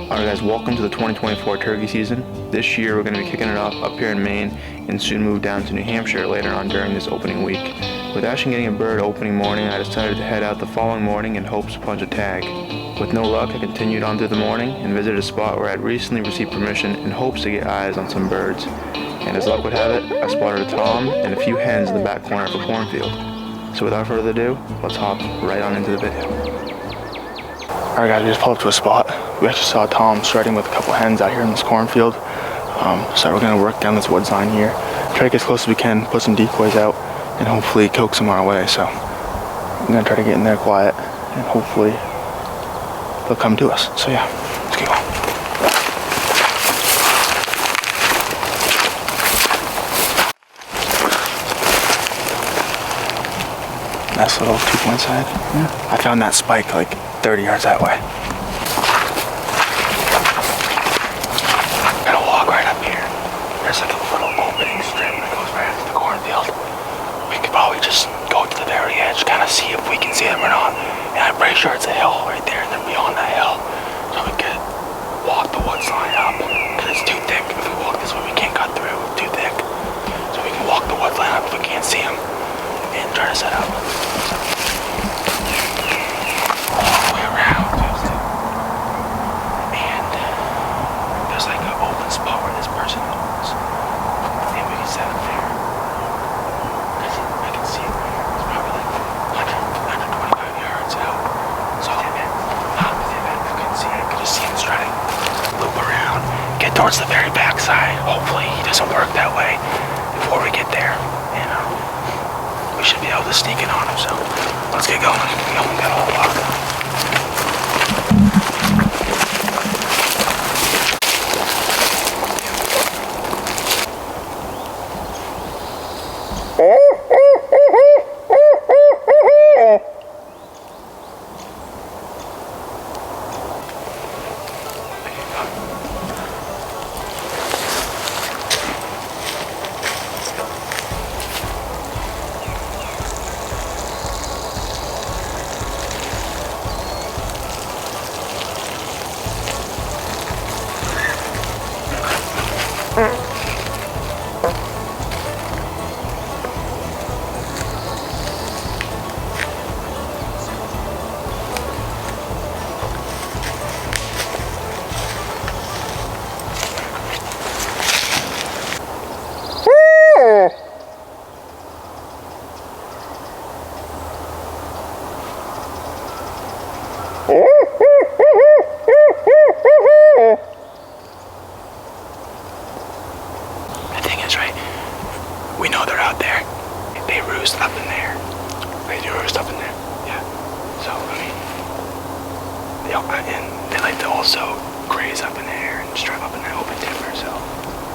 Alright guys, welcome to the 2024 turkey season. This year we're going to be kicking it off up here in Maine and soon move down to New Hampshire later on during this opening week. With Ashton getting a bird opening morning, I decided to head out the following morning in hopes to punch a tag. With no luck, I continued on through the morning and visited a spot where I had recently received permission in hopes to get eyes on some birds. And as luck would have it, I spotted a tom and a few hens in the back corner of a cornfield. So without further ado, let's hop right on into the video. Alright guys, we just pulled up to a spot. We actually saw Tom strutting with a couple hens out here in this cornfield. So we're going to work down this woods line here, try to get as close as we can, put some decoys out, and hopefully coax them our way. So I'm going to try to get in there quiet, and hopefully they'll come to us. So yeah, let's keep going. Nice little 2-point side. Yeah. I found that spike like 30 yards that way. I'm gonna walk right up here. There's like a little opening strip that goes right into the cornfield. We could probably just go to the very edge, kind of see if we can see them or not. And I'm pretty sure it's a hill right there, and then beyond that hill. So we could walk the woods line up, because it's too thick. If we walk this way, we can't cut through. It's too thick. So we can walk the woods line up if we can't see them, and try to set up. Towards the very back side. Hopefully he doesn't work that way before we get there, and we should be able to sneak in on him. So let's get going. We only got a whole lot. The thing is, right, we know they're out there. They roost up in there. They do roost up in there. Yeah. So, I mean, and they like to also graze up in there and strive up in that open timber. So,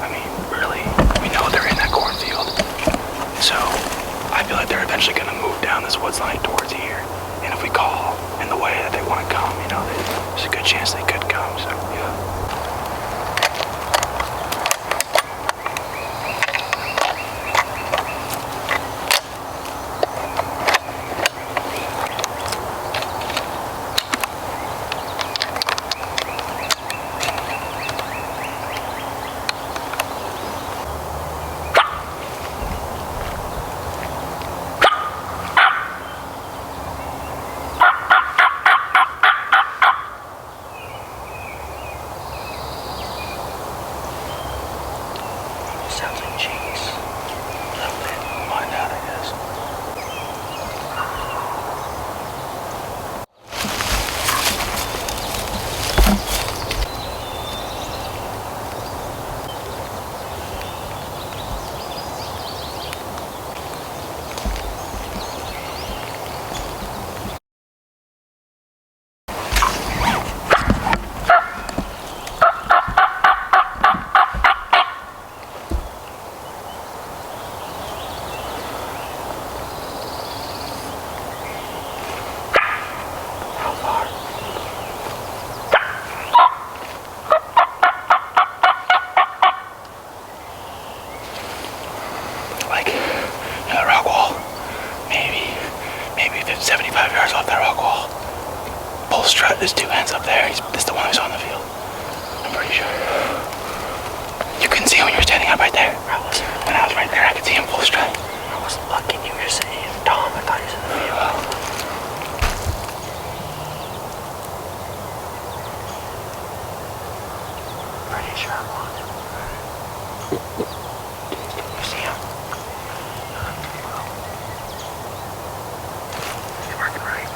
I mean, really, we know they're in that cornfield. So, I feel like they're eventually going to move down this woods line towards here. And if we call in the way that they want to come, you know, there's a good chance they could come. So, yeah. Sounds like cheese. We'll find out, I guess. strut. There's two hens up there. This is the one who's on the field. I'm pretty sure. You couldn't see him when you were standing up right there. When I was right there, I could see him full strut. I wasn't looking. You were just saying, Tom, I thought he was in the vehicle. Pretty sure I'm on him. You see him? He's working right.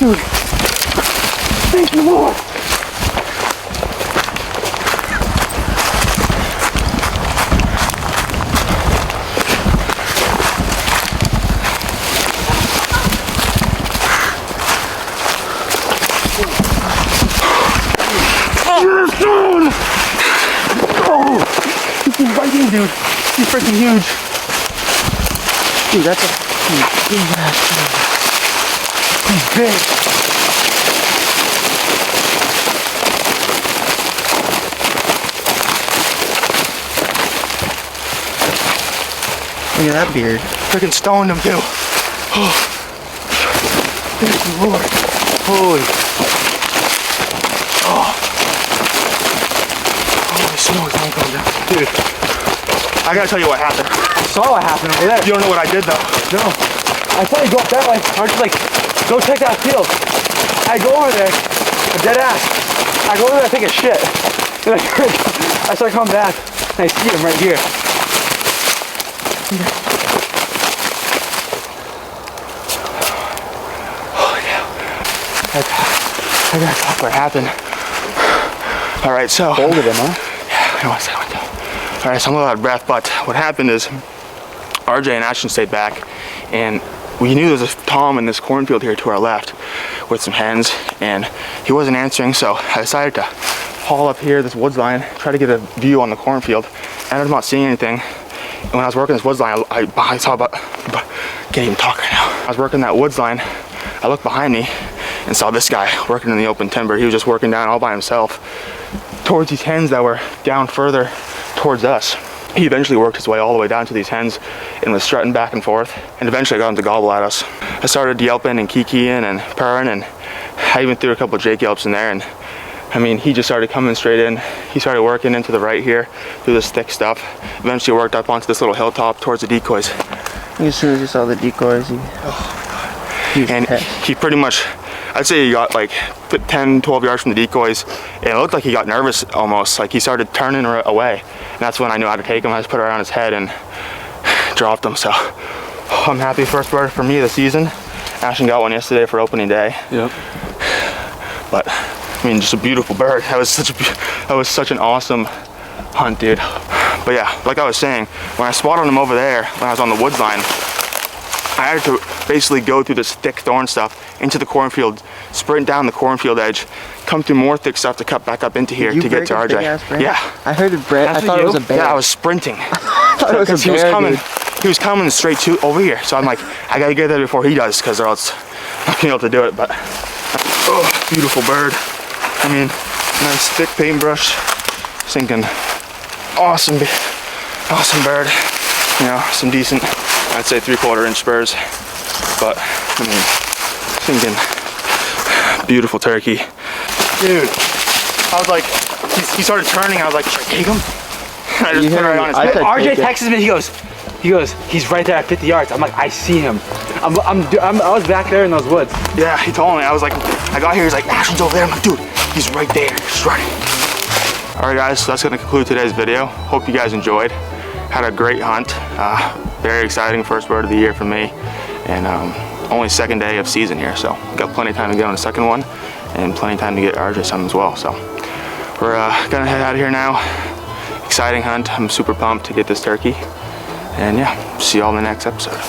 Dude, thank you, Lord. Yes, dude! Oh, he's biting, dude. He's freaking huge. Dude, that's a big ass dude. He's big. Look at that beard. Freaking stoned him too. Oh. Thank you, Lord. Holy. Oh. Holy smokes, I'm going down. Dude, I gotta tell you what happened. I saw what happened over there. You don't know what I did though. No. I saw you go up that way. I was just like, go check that field. I go over there, I'm dead ass. I go over there, I take a shit. And I start coming back, and I see him right here. Oh yeah. I gotta talk what happened. All right, so. Folded him, huh? Yeah, I know what I went down. All right, so I'm a little out of breath, but what happened is RJ and Ashton stayed back, and we knew there was a Tom in this cornfield here to our left with some hens, and he wasn't answering, so I decided to haul up here this woods line, try to get a view on the cornfield. I ended up not seeing anything. And when I was working this woods line, I saw about, can't even talk right now. I was working that woods line, I looked behind me and saw this guy working in the open timber. He was just working down all by himself towards these hens that were down further towards us. He eventually worked his way all the way down to these hens and was strutting back and forth, and eventually got him to gobble at us. I started yelping and kikiing and purring, and I even threw a couple of Jake yelps in there, and I mean, he just started coming straight in. He started working into the right here through this thick stuff. Eventually worked up onto this little hilltop towards the decoys. As soon as he saw the decoys, he pretty much, I'd say he got like 10, 12 yards from the decoys, and it looked like he got nervous almost, like he started turning away. And that's when I knew how to take him. I just put it around his head and dropped him. So I'm happy, first bird for me this season. Ashton got one yesterday for opening day. Yep. But I mean, just a beautiful bird. That was such an awesome hunt, dude. But yeah, like I was saying, when I spotted him over there, when I was on the woods line, I had to basically go through this thick thorn stuff into the cornfield, sprint down the cornfield edge, come through more thick stuff to cut back up into here to get to RJ. Yeah. I heard it, Brett. I thought it was a bear. Yeah, I was sprinting. I thought it was a bear, he was coming straight to over here. So I'm like, I gotta get there before he does, because or else I'm not gonna be able to do it. But oh, beautiful bird. I mean, nice thick paintbrush, sinking, awesome bird. You know, some decent, I'd say 3/4 inch spurs, but I mean, sinking, beautiful turkey. Dude, I was like, he started turning, I was like, should I take him? And I just put it right on his head. RJ texts me, he goes, he's right there at 50 yards. I'm like, I see him. I was back there in those woods. Yeah, he told me. I was like, I got here, he's like, Ashton's over there. I'm like, dude, he's right there, just running. All right, guys, so that's gonna conclude today's video. Hope you guys enjoyed. Had a great hunt. Very exciting first bird of the year for me. And only second day of season here, so got plenty of time to get on the second one and plenty of time to get RJ some as well. So we're gonna head out of here now. Exciting hunt. I'm super pumped to get this turkey. And yeah, see you all in the next episode.